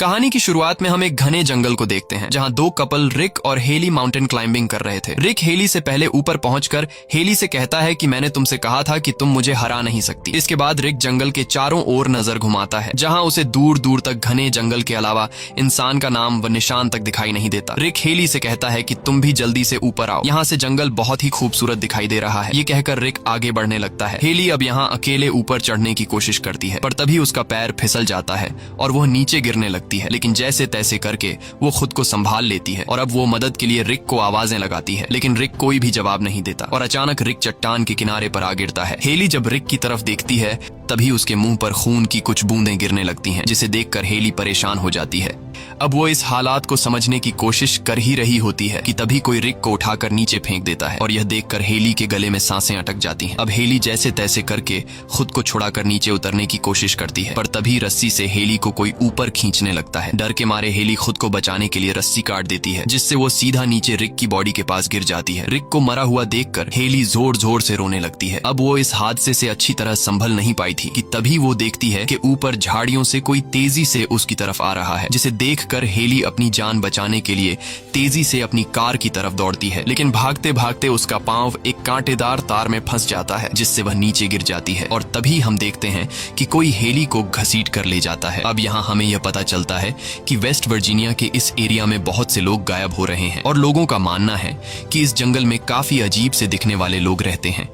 कहानी की शुरुआत में हम एक घने जंगल को देखते हैं जहां दो कपल रिक और हेली माउंटेन क्लाइंबिंग कर रहे थे। रिक हेली से पहले ऊपर पहुंचकर हेली से कहता है कि मैंने तुमसे कहा था कि तुम मुझे हरा नहीं सकती। इसके बाद रिक जंगल के चारों ओर नजर घुमाता है जहां उसे दूर दूर तक घने जंगल के अलावा इंसान का नाम व निशान तक दिखाई नहीं देता। रिक हेली से कहता है कि तुम भी जल्दी से ऊपर आओ, यहाँ से जंगल बहुत ही खूबसूरत दिखाई दे रहा है। ये कहकर रिक आगे बढ़ने लगता है। हेली अब यहाँ अकेले ऊपर चढ़ने की कोशिश करती है पर तभी उसका पैर फिसल जाता है और वह नीचे गिरने लगती है, लेकिन जैसे तैसे करके वो खुद को संभाल लेती है और अब वो मदद के लिए रिक को आवाजें लगाती है, लेकिन रिक कोई भी जवाब नहीं देता और अचानक रिक चट्टान के किनारे पर आ गिरता है। हेली जब रिक की तरफ देखती है तभी उसके मुंह पर खून की कुछ बूंदें गिरने लगती हैं, जिसे देखकर हेली परेशान हो जाती है। अब वो इस हालात को समझने की कोशिश कर ही रही होती है कि तभी कोई रिक को उठाकर नीचे फेंक देता है और यह देखकर हेली के गले में सांसें अटक जाती हैं। अब हेली जैसे तैसे करके खुद को छुड़ाकर नीचे उतरने की कोशिश करती है पर तभी रस्सी से हेली को कोई ऊपर खींचने लगता है। डर के मारे हेली खुद को बचाने के लिए रस्सी काट देती है जिससे वो सीधा नीचे रिक की बॉडी के पास गिर जाती है। रिक को मरा हुआ देखकर हेली जोर जोर से रोने लगती है। अब वो इस हादसे से अच्छी तरह संभल नहीं पाई थी कि तभी वो देखती है कि ऊपर झाड़ियों से कोई तेजी से उसकी तरफ आ रहा है, जिसे देखकर हेली अपनी जान बचाने के लिए तेजी से अपनी कार की तरफ दौड़ती है, लेकिन भागते भागते उसका पांव एक कांटेदार तार में फंस जाता है जिससे वह नीचे गिर जाती है और तभी हम देखते हैं कि कोई हेली को घसीट कर ले जाता है। अब यहाँ हमें यह पता चलता है कि वेस्ट वर्जीनिया के इस एरिया में बहुत से लोग गायब हो रहे हैं और लोगों का मानना है कि इस जंगल में काफी अजीब से दिखने वाले लोग रहते हैं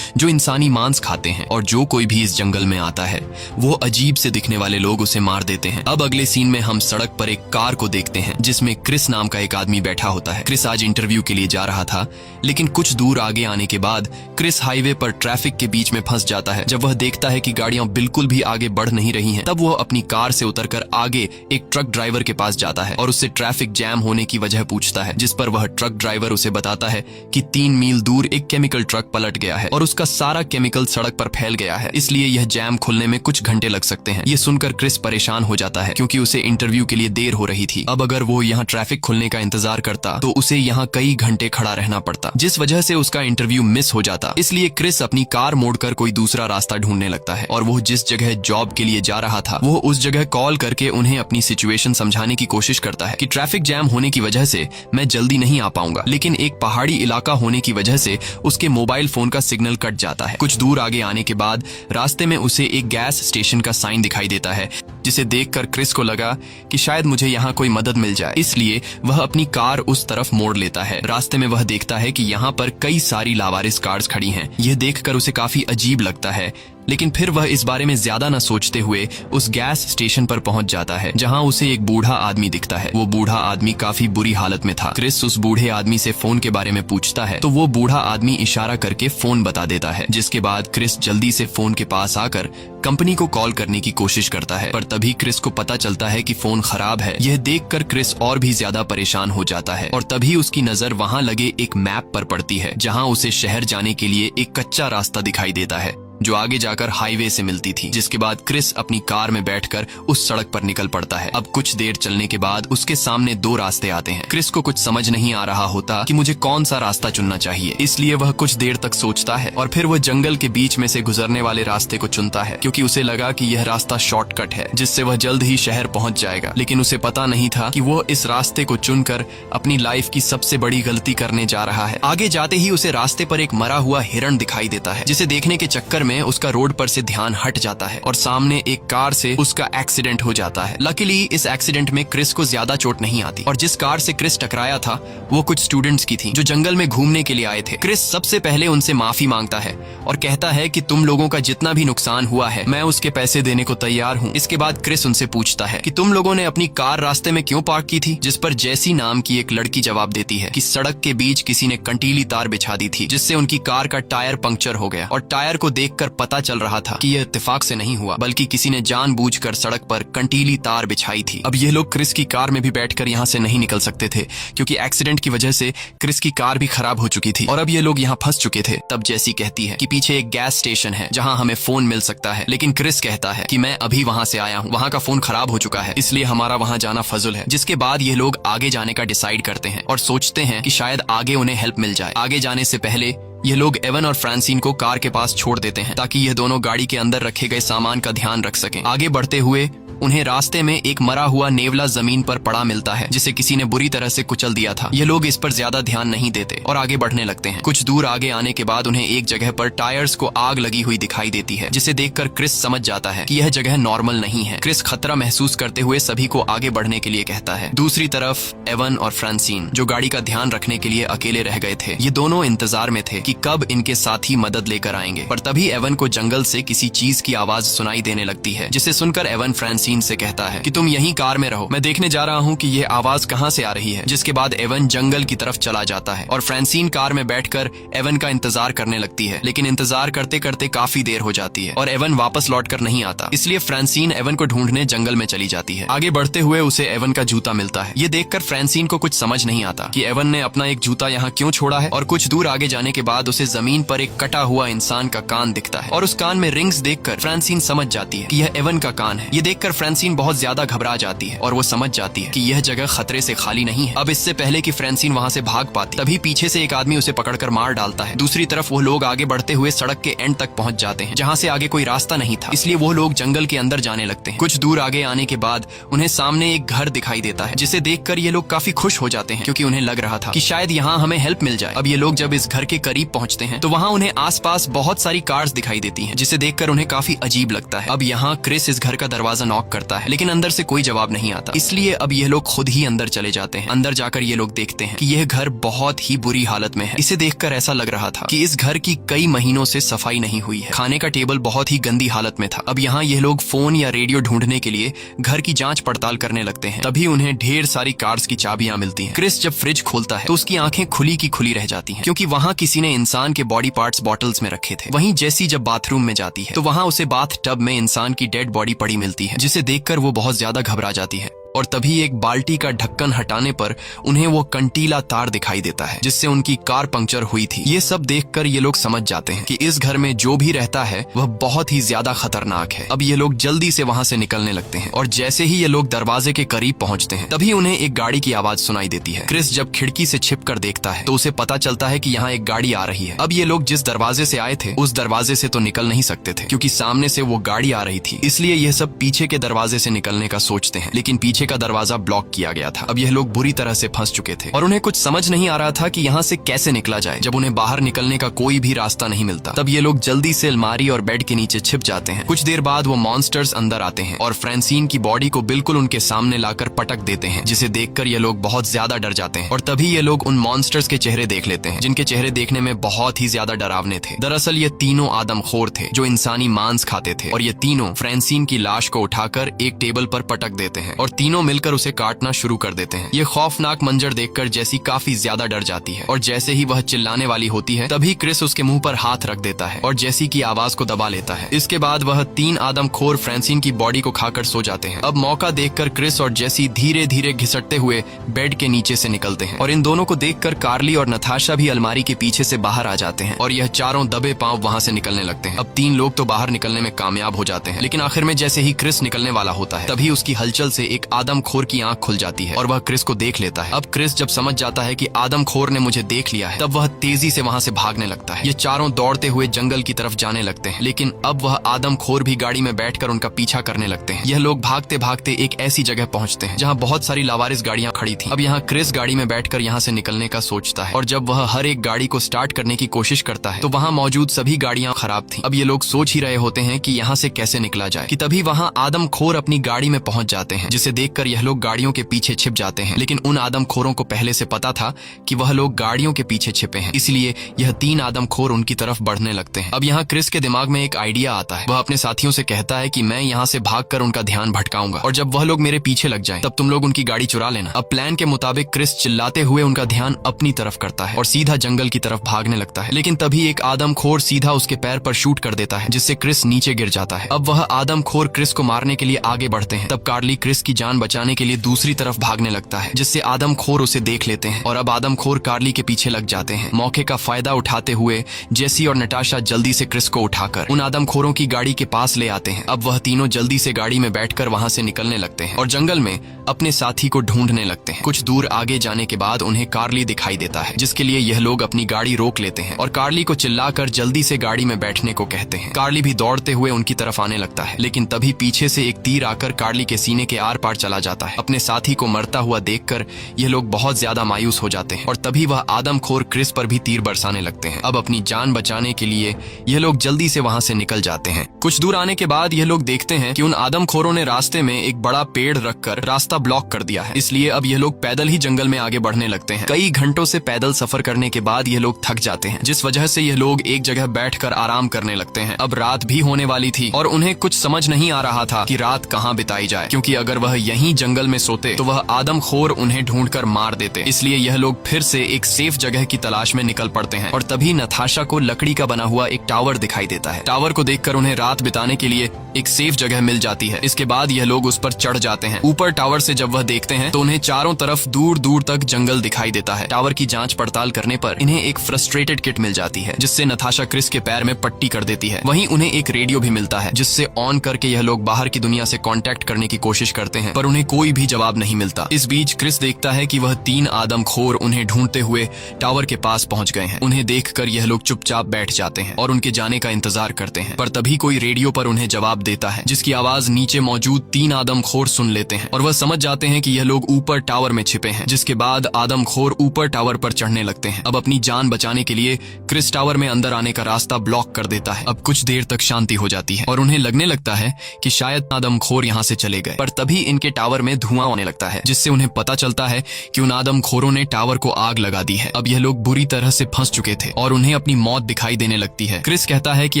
जो इंसानी मांस खाते हैं और जो कोई भी इस जंगल में आता है वो अजीब से दिखने वाले लोग उसे मार देते हैं। अब अगले सीन में हम सड़क पर एक कार को देखते हैं जिसमें क्रिस नाम का एक आदमी बैठा होता है। क्रिस आज इंटरव्यू के लिए जा रहा था, लेकिन कुछ दूर आगे आने के बाद क्रिस हाईवे पर ट्रैफिक के बीच में फंस जाता है। जब वह देखता है कि गाड़ियां बिल्कुल भी आगे बढ़ नहीं रही हैं, तब वह अपनी कार से उतरकर आगे एक ट्रक ड्राइवर के पास जाता है और उससे ट्रैफिक जैम होने की वजह पूछता है, जिस पर वह ट्रक ड्राइवर उसे बताता है कि 3 मील दूर एक केमिकल ट्रक पलट गया है और उसका सारा केमिकल सड़क पर फैल गया है, इसलिए यह जैम खुलने में कुछ घंटे लग सकते हैं। ये सुनकर क्रिस परेशान हो जाता है क्योंकि उसे इंटरव्यू के लिए देर हो रही थी। अब अगर वो यहाँ ट्रैफिक खुलने का इंतजार करता तो उसे यहाँ कई घंटे खड़ा रहना पड़ता, जिस वजह से उसका इंटरव्यू मिस हो जाता। इसलिए क्रिस अपनी कार मोड़कर कोई दूसरा रास्ता ढूंढने लगता है और वो जिस जगह जॉब के लिए जा रहा था वो उस जगह कॉल करके उन्हें अपनी सिचुएशन समझाने की कोशिश करता है कि ट्रैफिक जैम होने की वजह से मैं जल्दी नहीं आ पाऊंगा, लेकिन एक पहाड़ी इलाका होने की वजह से उसके मोबाइल फोन का सिग्नल कट जाता है। कुछ दूर आगे आने के बाद रास्ते में उसे एक गैस स्टेशन का साइन दिखाई देता है, जिसे देखकर क्रिस को लगा कि शायद मुझे यहाँ कोई मदद मिल जाए, इसलिए वह अपनी कार उस तरफ मोड़ लेता है। रास्ते में वह देखता है कि यहाँ पर कई सारी लावारिस कार्स खड़ी हैं। यह देखकर उसे काफी अजीब लगता है, लेकिन फिर वह इस बारे में ज्यादा न सोचते हुए उस गैस स्टेशन पर पहुंच जाता है जहां उसे एक बूढ़ा आदमी दिखता है। वो बूढ़ा आदमी काफी बुरी हालत में था। क्रिस उस बूढ़े आदमी से फोन के बारे में पूछता है तो वो बूढ़ा आदमी इशारा करके फोन बता देता है, जिसके बाद क्रिस जल्दी से फोन के पास आकर कंपनी को कॉल करने की कोशिश करता है पर तभी क्रिस को पता चलता है कि फोन खराब है। यह देखकर क्रिस और भी ज्यादा परेशान हो जाता है और तभी उसकी नजर वहां लगे एक मैप पर पड़ती है जहां उसे शहर जाने के लिए एक कच्चा रास्ता दिखाई देता है जो आगे जाकर हाईवे से मिलती थी, जिसके बाद क्रिस अपनी कार में बैठकर उस सड़क पर निकल पड़ता है। अब कुछ देर चलने के बाद उसके सामने 2 रास्ते आते हैं। क्रिस को कुछ समझ नहीं आ रहा होता कि मुझे कौन सा रास्ता चुनना चाहिए, इसलिए वह कुछ देर तक सोचता है और फिर वह जंगल के बीच में से गुजरने वाले रास्ते को चुनता है क्योंकि उसे लगा कि यह रास्ता शॉर्टकट है जिससे वह जल्द ही शहर पहुंच जाएगा। लेकिन उसे पता नहीं था कि वो इस रास्ते को चुनकर अपनी लाइफ की सबसे बड़ी गलती करने जा रहा है। आगे जाते ही उसे रास्ते पर एक मरा हुआ हिरण दिखाई देता है, जिसे देखने के चक्कर में उसका रोड पर से ध्यान हट जाता है और सामने एक कार से उसका एक्सीडेंट हो जाता है। लकीली इस एक्सीडेंट में क्रिस को ज्यादा चोट नहीं आती और जिस कार से क्रिस टकराया था वो कुछ स्टूडेंट्स की थी जो जंगल में घूमने के लिए आए थे। क्रिस सबसे पहले उनसे माफी मांगता है और कहता है कि तुम लोगों का जितना भी नुकसान हुआ है मैं उसके पैसे देने को तैयार हूँ। इसके बाद क्रिस उनसे पूछता है कि तुम लोगों ने अपनी कार रास्ते में क्यों पार्क की थी, जिस पर जैसी नाम की एक लड़की जवाब देती है कि सड़क के बीच किसी ने कंटीली तार बिछा दी थी जिससे उनकी कार का टायर पंक्चर हो गया और टायर को देखकर पता चल रहा था कि यह इत्तेफाक से नहीं हुआ बल्कि किसी ने जानबूझकर सड़क पर कंटीली तार बिछाई थी। अब ये लोग क्रिस की कार में भी बैठकर यहाँ से नहीं निकल सकते थे क्योंकि एक्सीडेंट की वजह से क्रिस की कार भी खराब हो चुकी थी और अब ये लोग यहाँ फंस चुके थे। तब जैसी कहती है कि पीछे एक गैस स्टेशन है जहाँ हमें फोन मिल सकता है, लेकिन क्रिस कहता है कि मैं अभी वहाँ से आया हूँ, वहाँ का फोन खराब हो चुका है, इसलिए हमारा वहाँ जाना फजुल है। जिसके बाद ये लोग आगे जाने का डिसाइड करते हैं और सोचते हैं कि शायद आगे उन्हें हेल्प मिल जाए। आगे जाने से पहले ये लोग एवन और फ्रांसिन को कार के पास छोड़ देते हैं ताकि यह दोनों गाड़ी के अंदर रखे गए सामान का ध्यान रख सकें। आगे बढ़ते हुए उन्हें रास्ते में एक मरा हुआ नेवला जमीन पर पड़ा मिलता है जिसे किसी ने बुरी तरह से कुचल दिया था। ये लोग इस पर ज्यादा ध्यान नहीं देते और आगे बढ़ने लगते हैं। कुछ दूर आगे आने के बाद उन्हें एक जगह पर टायर्स को आग लगी हुई दिखाई देती है, जिसे देखकर क्रिस समझ जाता है कि यह जगह नॉर्मल नहीं है। क्रिस खतरा महसूस करते हुए सभी को आगे बढ़ने के लिए कहता है। दूसरी तरफ एवन और फ्रांसिन, जो गाड़ी का ध्यान रखने के लिए अकेले रह गए थे, ये दोनों इंतजार में थे कि कब इनके साथी मदद लेकर आएंगे। पर तभी एवन को जंगल से किसी चीज की आवाज सुनाई देने लगती है, जिसे सुनकर एवन फ्रांसिन से कहता है कि तुम यहीं कार में रहो, मैं देखने जा रहा हूँ कि ये आवाज कहाँ से आ रही है। जिसके बाद एवन जंगल की तरफ चला जाता है और फ्रांसिन कार में बैठकर एवन का इंतजार करने लगती है। लेकिन इंतजार करते करते काफी देर हो जाती है और एवन वापस लौटकर नहीं आता। इसलिए फ्रांसिन एवन को ढूंढने जंगल में चली जाती है। आगे बढ़ते हुए उसे एवन का जूता मिलता है। ये देखकर फ्रांसिन को कुछ समझ नहीं आता कि एवन ने अपना एक जूता यहाँ क्यों छोड़ा है। और कुछ दूर आगे जाने के बाद उसे जमीन पर एक कटा हुआ इंसान का कान दिखता है और उस कान में रिंग्स देखकर फ्रांसिन समझ जाती है कि यह एवन का कान है। ये देखकर फ्रांसिन बहुत ज्यादा घबरा जाती है और वो समझ जाती है कि यह जगह खतरे से खाली नहीं है। अब इससे पहले कि फ्रांसिन वहाँ से भाग पाती, तभी पीछे से एक आदमी उसे पकड़कर मार डालता है। दूसरी तरफ वो लोग आगे बढ़ते हुए सड़क के एंड तक पहुंच जाते हैं, जहाँ से आगे कोई रास्ता नहीं था। इसलिए वो लोग जंगल के अंदर जाने लगते हैं। कुछ दूर आगे आने के बाद उन्हें सामने एक घर दिखाई देता है, जिसे देखकर ये लोग काफी खुश हो जाते हैं, क्योंकि उन्हें लग रहा था कि शायद यहाँ हमें हेल्प मिल जाए। अब ये लोग जब इस घर के करीब पहुंचते हैं तो वहाँ उन्हें आसपास बहुत सारी कार्स दिखाई देती हैं, जिसे देखकर उन्हें काफी अजीब लगता है। अब यहाँ क्रिस इस घर का दरवाजा नॉक करता है, लेकिन अंदर से कोई जवाब नहीं आता। इसलिए अब ये लोग खुद ही अंदर चले जाते हैं। अंदर जाकर ये लोग देखते हैं कि यह घर बहुत ही बुरी हालत में है। इसे देखकर ऐसा लग रहा था कि इस घर की कई महीनों से सफाई नहीं हुई है। खाने का टेबल बहुत ही गंदी हालत में था। अब यहाँ ये लोग फोन या रेडियो ढूंढने के लिए घर की जांच पड़ताल करने लगते हैं। तभी उन्हें ढेर सारी कार्स की चाबियां मिलती हैं। क्रिस जब फ्रिज खोलता है तो उसकी आंखें खुली की खुली रह जाती हैं, क्योंकि वहाँ किसी ने इंसान के बॉडी पार्ट्स बॉटल्स में रखे थे। वहीं जेसी जब बाथरूम में जाती है तो वहाँ उसे बाथ टब में इंसान की डेड बॉडी पड़ी मिलती है, जिसे देखकर वो बहुत ज्यादा घबरा जाती है। और तभी एक बाल्टी का ढक्कन हटाने पर उन्हें वो कंटीला तार दिखाई देता है, जिससे उनकी कार पंक्चर हुई थी। ये सब देखकर ये लोग समझ जाते हैं कि इस घर में जो भी रहता है वह बहुत ही ज्यादा खतरनाक है। अब ये लोग जल्दी से वहाँ से निकलने लगते हैं और जैसे ही ये लोग दरवाजे के करीब पहुँचते हैं तभी उन्हें एक गाड़ी की आवाज सुनाई देती है। क्रिस जब खिड़की से छिपकर देखता है तो उसे पता चलता है कि यहाँ एक गाड़ी आ रही है। अब ये लोग जिस दरवाजे से आए थे उस दरवाजे से तो निकल नहीं सकते थे, क्योंकि सामने से वो गाड़ी आ रही थी। इसलिए ये सब पीछे के दरवाजे से निकलने का सोचते हैं, लेकिन पीछे का दरवाजा ब्लॉक किया गया था। अब यह लोग बुरी तरह से फंस चुके थे और उन्हें कुछ समझ नहीं आ रहा था कि यहाँ से कैसे निकला जाए। जब उन्हें बाहर निकलने का कोई भी रास्ता नहीं मिलता तब ये लोग जल्दी से अलमारी और बेड के नीचे छिप जाते हैं। कुछ देर बाद वो मॉन्स्टर्स अंदर आते हैं और फ्रांसिन की बॉडी को बिल्कुल उनके सामने लाकर पटक देते हैं, जिसे देखकर ये लोग बहुत ज्यादा डर जाते हैं। और तभी ये लोग उन मॉन्स्टर्स के चेहरे देख लेते हैं, जिनके चेहरे देखने में बहुत ही ज्यादा डरावने थे। दरअसल ये तीनों आदमखोर थे जो इंसानी मांस खाते थे, और ये तीनों फ्रांसिन की लाश को उठाकर एक टेबल पर पटक देते हैं और तीनों मिलकर उसे काटना शुरू कर देते हैं। ये खौफनाक मंजर देखकर जेसी काफी ज्यादा डर जाती है और जैसे ही वह चिल्लाने वाली होती है तभी क्रिस उसके मुंह पर हाथ रख देता है और जेसी की आवाज को दबा लेता है। इसके बाद वह तीन आदमखोर फ्रांसिन की बॉडी को खाकर सो जाते हैं। अब मौका देखकर क्रिस और जेसी धीरे धीरे घिसटते हुए बेड के नीचे से निकलते हैं और इन दोनों को देखकर कार्ली और नताशा भी अलमारी के पीछे से बाहर आ जाते हैं और यह चारों दबे पांव वहां से निकलने लगते हैं। अब तीन लोग तो बाहर निकलने में कामयाब हो जाते हैं, लेकिन आखिर में जैसे ही क्रिस निकलने वाला होता है तभी उसकी हलचल से एक आदमखोर की आंख खुल जाती है और वह क्रिस को देख लेता है। अब क्रिस जब समझ जाता है कि आदमखोर ने मुझे देख लिया है तब वह तेजी से वहां से भागने लगता है। ये चारों दौड़ते हुए जंगल की तरफ जाने लगते हैं, लेकिन अब वह आदमखोर भी गाड़ी में बैठकर उनका पीछा करने लगते हैं। यह लोग भागते भागते एक ऐसी जगह पहुंचते हैं जहां बहुत सारी लावारिस गाड़ियां खड़ी थी। अब यहाँ क्रिस गाड़ी में बैठकर यहाँ से निकलने का सोचता है और जब वह हर एक गाड़ी को स्टार्ट करने की कोशिश करता है तो वहाँ मौजूद सभी गाड़ियां खराब थी। अब ये लोग सोच ही रहे होते हैं कि यहाँ से कैसे निकला जाए कि तभी वहाँ आदमखोर अपनी गाड़ी में पहुंच जाते हैं, जिसे देखकर यह लोग गाड़ियों के पीछे छिप जाते हैं। लेकिन उन आदमखोरों को पहले से पता था कि वह लोग गाड़ियों के पीछे छिपे हैं, इसलिए यह तीन आदमखोर उनकी तरफ बढ़ने लगते हैं। अब यहाँ क्रिस के दिमाग में एक आइडिया आता है। वह अपने साथियों से कहता है कि मैं यहाँ से भागकर उनका ध्यान भटकाऊंगा और जब वह लोग मेरे पीछे लग जाएं तब तुम लोग उनकी गाड़ी चुरा लेना। अब प्लान के मुताबिक क्रिस चिल्लाते हुए उनका ध्यान अपनी तरफ करता है और सीधा जंगल की तरफ भागने लगता है, लेकिन तभी एक आदमखोर सीधा उसके पैर पर शूट कर देता है, जिससे क्रिस नीचे गिर जाता है। अब वह आदमखोर क्रिस को मारने के लिए आगे बढ़ते हैं। तब कार्ली क्रिस की जान बचाने के लिए दूसरी तरफ भागने लगता है, जिससे आदमखोर उसे देख लेते हैं और अब आदमखोर कार्ली के पीछे लग जाते हैं। मौके का फायदा उठाते हुए जेसी और नताशा जल्दी से क्रिस को उठाकर उन आदमखोरों की गाड़ी के पास ले आते हैं। अब वह तीनों जल्दी से गाड़ी में बैठकर वहां से निकलने लगते हैं और जंगल में अपने साथी को ढूंढने लगते हैं। कुछ दूर आगे जाने के बाद उन्हें कार्ली दिखाई देता है, जिसके लिए यह लोग अपनी गाड़ी रोक लेते हैं और कार्ली को चिल्लाकर जल्दी से गाड़ी में बैठने को कहते हैं। कार्ली भी दौड़ते हुए उनकी तरफ आने लगता है, लेकिन तभी पीछे से एक तीर आकर कार्ली के सीने के आर पार चला जाता है। अपने साथी को मरता हुआ देखकर यह लोग बहुत ज्यादा मायूस हो जाते हैं और तभी वह आदमखोर क्रिस पर भी तीर बरसाने लगते हैं। अब अपनी जान बचाने के लिए यह लोग जल्दी से वहां से निकल जाते हैं। कुछ दूर आने के बाद यह लोग देखते हैं कि उन आदमखोरों ने रास्ते में एक बड़ा पेड़ रखकर रास्ता ब्लॉक कर दिया है, इसलिए अब यह लोग पैदल ही जंगल में आगे बढ़ने लगते हैं। कई घंटों से पैदल सफर करने के बाद यह लोग थक जाते हैं, जिस वजह से यह लोग एक जगह बैठकर आराम करने लगते हैं। अब रात भी होने वाली थी और उन्हें कुछ समझ नहीं आ रहा था कि रात कहाँ बिताई जाए, क्योंकि अगर वह यहीं जंगल में सोते तो वह आदमखोर उन्हें ढूंढकर मार देते। इसलिए यह लोग फिर से एक सेफ जगह की तलाश में निकल पड़ते हैं और तभी नताशा को लकड़ी का बना हुआ एक टावर दिखाई देता है। टावर को देखकर उन्हें रात बिताने के लिए एक सेफ जगह मिल जाती है। इसके बाद यह लोग उस पर चढ़ जाते हैं। ऊपर टावर से जब वह देखते हैं तो उन्हें चारों तरफ दूर दूर तक जंगल दिखाई देता है। टावर की जांच पड़ताल करने पर इन्हें एक फ्रस्ट्रेटेड किट मिल जाती है, जिससे नताशा क्रिस के पैर में पट्टी कर देती है। वहीं उन्हें एक रेडियो भी मिलता है, जिससे ऑन करके यह लोग बाहर की दुनिया से कांटेक्ट करने की कोशिश करते हैं, पर उन्हें कोई भी जवाब नहीं मिलता। इस बीच क्रिस देखता है कि वह 3 आदमखोर उन्हें ढूंढते हुए टावर के पास पहुंच गए हैं। उन्हें देखकर यह लोग चुपचाप बैठ जाते हैं और उनके जाने का इंतजार करते हैं, पर तभी कोई रेडियो पर उन्हें जवाब देता है, जिसकी आवाज नीचे मौजूद 3 आदमखोर सुन लेते हैं और वह समझ जाते हैं कि यह लोग ऊपर टावर में छिपे हैं। जिसके बाद आदमखोर ऊपर टावर पर चढ़ने लगते हैं। अब अपनी जान बचाने के लिए क्रिस टावर में अंदर आने का रास्ता ब्लॉक कर देता है। अब कुछ देर तक शांति हो जाती है और उन्हें लगने लगता है कि शायद आदमखोर यहाँ से चले गए, पर तभी इनके टावर में धुआं होने लगता है, जिससे उन्हें पता चलता है कि उन आदमखोरों ने टावर को आग लगा दी है। अब यह लोग बुरी तरह से फंस चुके थे और उन्हें अपनी मौत दिखाई देने लगती है। क्रिस कहता है कि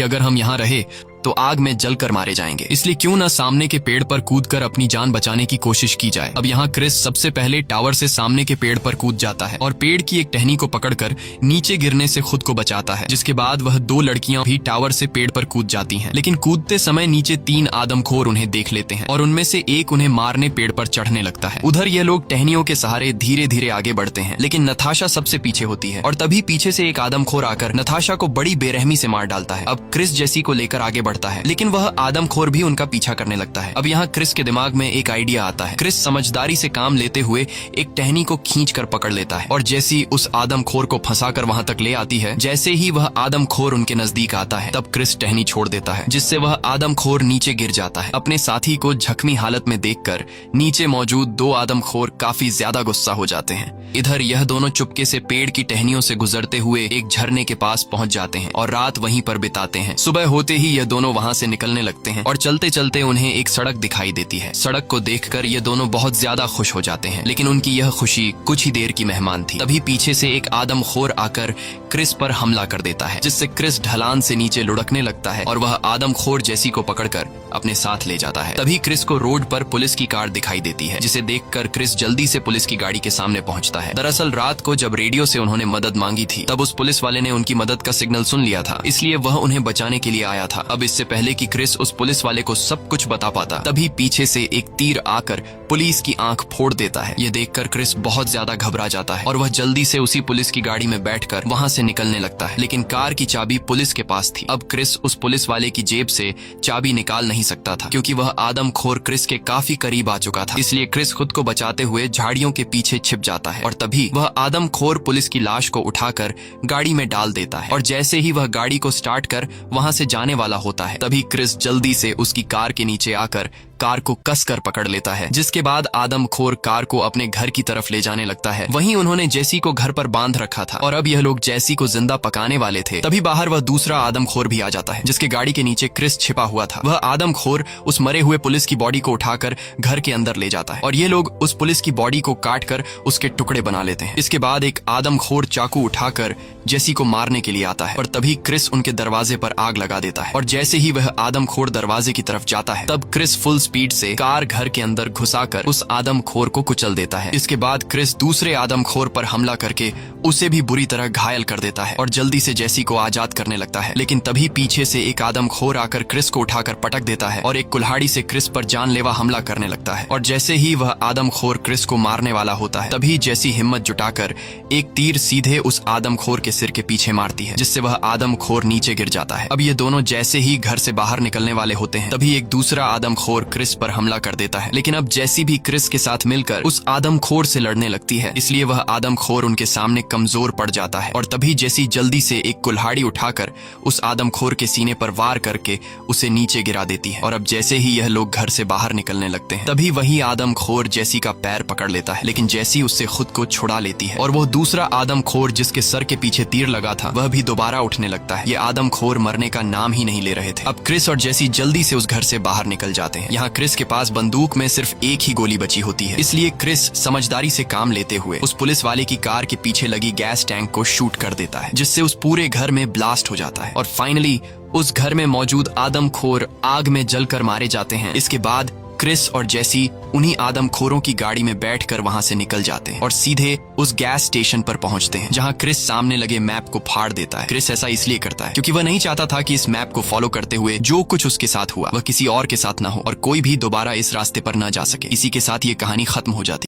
अगर हम यहाँ रहे तो आग में जलकर मारे जाएंगे, इसलिए क्यों न सामने के पेड़ पर कूदकर अपनी जान बचाने की कोशिश की जाए। अब यहाँ क्रिस सबसे पहले टावर से सामने के पेड़ पर कूद जाता है और पेड़ की एक टहनी को पकड़कर नीचे गिरने से खुद को बचाता है। जिसके बाद वह 2 लड़कियां भी टावर से पेड़ पर कूद जाती हैं, लेकिन कूदते समय नीचे 3 आदमखोर उन्हें देख लेते हैं और उनमें से एक उन्हें मारने पेड़ पर चढ़ने लगता है। उधर ये लोग टहनियों के सहारे धीरे धीरे आगे बढ़ते हैं, लेकिन नताशा सबसे पीछे होती है और तभी पीछे से एक आदमखोर आकर नताशा को बड़ी बेरहमी से मार डालता है। अब क्रिस जेसी को लेकर आगे बढ़ता है, लेकिन वह आदमखोर भी उनका पीछा करने लगता है। अब यहाँ क्रिस के दिमाग में एक आइडिया आता है। क्रिस समझदारी से काम लेते हुए एक टहनी को खींचकर पकड़ लेता है और जैसी उस आदमखोर को फंसाकर वहां तक ले आती है, जैसे ही वह आदमखोर उनके नजदीक आता है, तब क्रिस टहनी छोड़ देता है, जिससे वह आदमखोर नीचे गिर जाता है। अपने साथी को जख्मी हालत में देखकर नीचे मौजूद 2 आदमखोर काफी ज्यादा गुस्सा हो जाते हैं। इधर यह दोनों चुपके से पेड़ की टहनियों से गुजरते हुए एक झरने के पास पहुंच जाते हैं और रात वहीं पर बिताते हैं। सुबह होते ही यह दोनों वहां से निकलने लगते हैं और चलते चलते उन्हें एक सड़क दिखाई देती है। सड़क को देखकर ये दोनों बहुत ज्यादा खुश हो जाते हैं, लेकिन उनकी यह खुशी कुछ ही देर की मेहमान थी। तभी पीछे से एक आदमखोर आकर क्रिस पर हमला कर देता है, जिससे क्रिस ढलान से नीचे लुढ़कने लगता है और वह आदमखोर जेसी को पकड़कर अपने साथ ले जाता है। तभी क्रिस को रोड पर पुलिस की कार दिखाई देती है, जिसे देखकर क्रिस जल्दी से पुलिस की गाड़ी के सामने पहुंचता है। दरअसल रात को जब रेडियो से उन्होंने मदद मांगी थी, तब उस पुलिस वाले ने उनकी मदद का सिग्नल सुन लिया था, इसलिए वह उन्हें बचाने के लिए आया था। अब इससे पहले कि क्रिस उस पुलिस वाले को सब कुछ बता पाता, तभी पीछे से एक तीर आकर पुलिस की आंख फोड़ देता है। ये देखकर क्रिस बहुत ज्यादा घबरा जाता है और वह जल्दी से उसी पुलिस की गाड़ी में बैठकर वहां से निकलने लगता है, लेकिन कार की चाबी पुलिस के पास थी। अब क्रिस उस पुलिस वाले की जेब से चाबी निकाल नहीं सकता था, क्योंकि वह आदमखोर क्रिस के काफी करीब आ चुका था। इसलिए क्रिस खुद को बचाते हुए झाड़ियों के पीछे छिप जाता है और तभी वह आदमखोर पुलिस की लाश को उठाकर गाड़ी में डाल देता है और जैसे ही वह गाड़ी को स्टार्ट कर वहां से जाने वाला होता है, तभी क्रिस जल्दी से उसकी कार के नीचे आकर कार को कसकर पकड़ लेता है, जिसके बाद आदमखोर कार को अपने घर की तरफ ले जाने लगता है। वहीं उन्होंने जेसी को घर पर बांध रखा था और अब यह लोग जेसी को जिंदा पकाने वाले थे। तभी बाहर वह दूसरा आदमखोर भी आ जाता है, जिसके गाड़ी के नीचे क्रिस छिपा हुआ था। वह आदमखोर उस मरे हुए पुलिस की बॉडी को उठाकर घर के अंदर ले जाता है और ये लोग उस पुलिस की बॉडी को काट कर उसके टुकड़े बना लेते हैं। इसके बाद एक आदमखोर चाकू उठाकर जेसी को मारने के लिए आता है और तभी क्रिस उनके दरवाजे पर आग लगा देता है और जैसे ही वह आदमखोर दरवाजे की तरफ जाता है, तब क्रिस फुल स्पीड से कार घर के अंदर घुसाकर उस आदमखोर को कुचल देता है। इसके बाद क्रिस दूसरे आदमखोर पर हमला करके उसे भी बुरी तरह घायल कर देता है और जल्दी से जेसी को आजाद करने लगता है, लेकिन तभी पीछे से एक आदमखोर आकर क्रिस को उठाकर पटक देता है और एक कुल्हाड़ी से क्रिस पर जानलेवा हमला करने लगता है और जैसे ही वह आदमखोर क्रिस को मारने वाला होता है, तभी जेसी हिम्मत जुटाकर एक तीर सीधे उस आदमखोर के सिर के पीछे मारती है, जिससे वह आदमखोर नीचे गिर जाता है। अब ये दोनों जैसे ही घर से बाहर निकलने वाले होते हैं, तभी एक दूसरा आदमखोर क्रिस पर हमला कर देता है। लेकिन अब जैसी भी क्रिस के साथ मिलकर उस आदमखोर से लड़ने लगती है, इसलिए वह आदमखोर उनके सामने कमजोर पड़ जाता है। और तभी जैसी जल्दी से एक कुल्हाड़ी उठाकर उस आदमखोर के सीने पर वार करके उसे नीचे गिरा देती है। और अब जैसे ही यह लोग घर से बाहर निकलने लगते हैं, तभी वही आदमखोर जैसी का पैर पकड़ लेता है। लेकिन जैसी उससे खुद को छुड़ा लेती है और वो दूसरा आदमखोर जिसके सर के पीछे तीर लगा था वह भी दोबारा उठने लगता है। ये आदमखोर मरने का नाम ही नहीं ले रहे थे। अब क्रिस और जैसी जल्दी से उस घर से बाहर निकल जाते हैं। यहाँ क्रिस के पास बंदूक में सिर्फ एक ही गोली बची होती है, इसलिए क्रिस समझदारी से काम लेते हुए उस पुलिस वाले की कार के पीछे लगी गैस टैंक को शूट कर देता है, जिससे उस पूरे घर में ब्लास्ट हो जाता है। और फाइनली उस घर में मौजूद आदमखोर आग में जलकर मारे जाते हैं। इसके बाद क्रिस और जैसी उन्हीं आदमखोरों की गाड़ी में बैठकर वहां से निकल जाते हैं और सीधे उस गैस स्टेशन पर पहुंचते हैं, जहां क्रिस सामने लगे मैप को फाड़ देता है। क्रिस ऐसा इसलिए करता है क्योंकि वह नहीं चाहता था कि इस मैप को फॉलो करते हुए जो कुछ उसके साथ हुआ वह किसी और के साथ न हो और कोई भी दोबारा इस रास्ते पर न जा सके। इसी के साथ ये कहानी खत्म हो जाती।